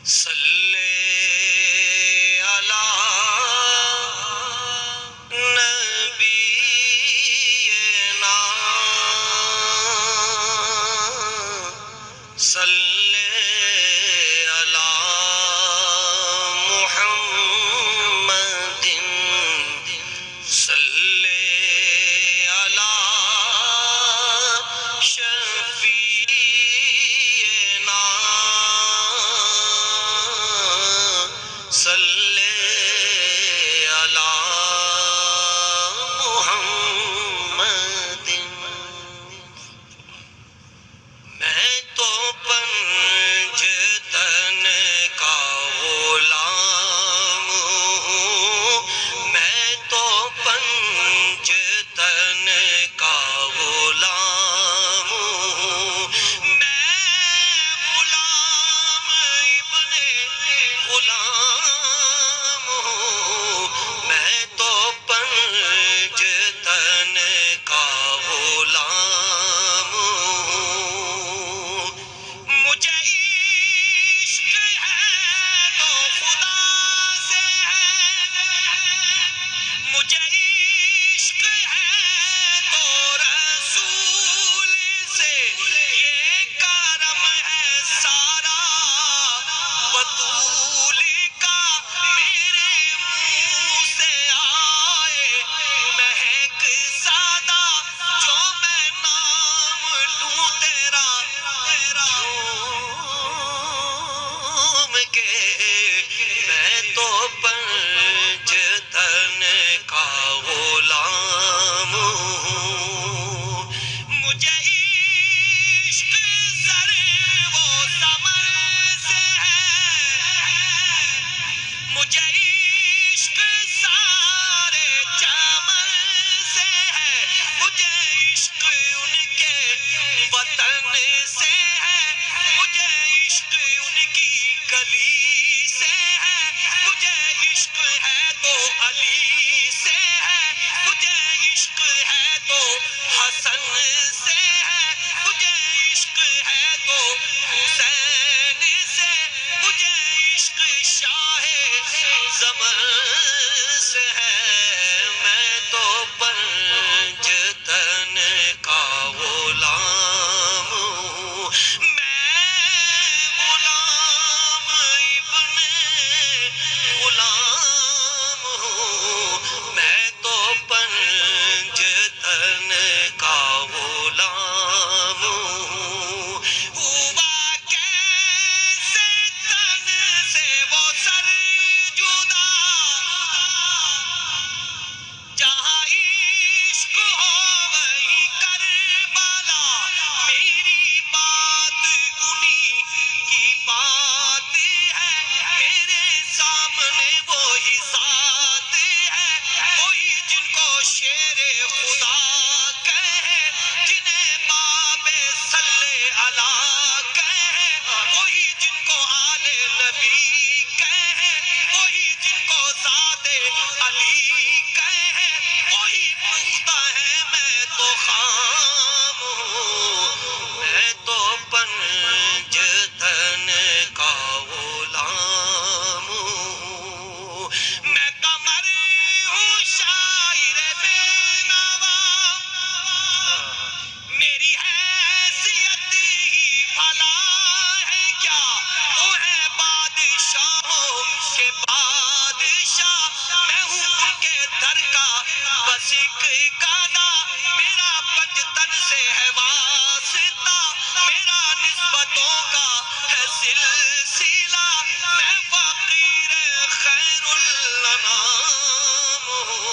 صلی علی نبینا صلی علی محمد صلی علی شفیعنا صلی علی محمد میں تو پنجتن کا غلام ہوں میں تو پنجتن کا غلام ہوں میں غلام ابن غلام ہوں میں تو پنجتن کا غلام ہوں مجھے عشق ہے تو خدا سے ہے مجھے عشق ہے تو رسول سے یہ کرم ہے سارا بطول کا میرے منہ سے آئے مہک سادہ جو میں نام لوں تیرا جھوم کے میں تو پنجتن کا غلام ہوں مجھے عشق سر و ثمر سے ہے مجھے عشق سارے چمن سے ہے مجھے عشق ان کے وطن سے ہے مجھے عشق ان کی گلی سے ہے مجھے عشق ہے تو علی سے ہے مجھے عشق ہے تو حسن سے ہے مجھے عشق ہے تو حسین سے مجھے عشق شاہ زمن سے ہے میں تو پنجتن کا غلام ہوں میں غلام ابن غلام ہوں میں تو پنجتن کا غلام ہوں ہوا کیسے تن سے وہ سر جدا جہاں عشق ہو وہی کربلا میری بات انہی کی بات ہے میرے سامنے وہی ذات ہے وہی جن کو شیر خدا کہے جنہیں باب صلی علی کہے وہی جن کو آل نبی کہے وہی جن کو ذات علی کہے وہی پختہ ہے میں تو خام ہوں میں تو پنجتن کا غلام ہوں میں قمر ہوں شاعر بے نوا میری حیثیت ہی بھلا ہے کیا وہ ہے بادشاہوں کے بادشاہ میں ہوں ان کے در کا بس ایک گانا میرا پنجتن سے ہے واسطہ میرا نسبتوں کا ہے سلسلہ میں فقیر خیر الانام ہوں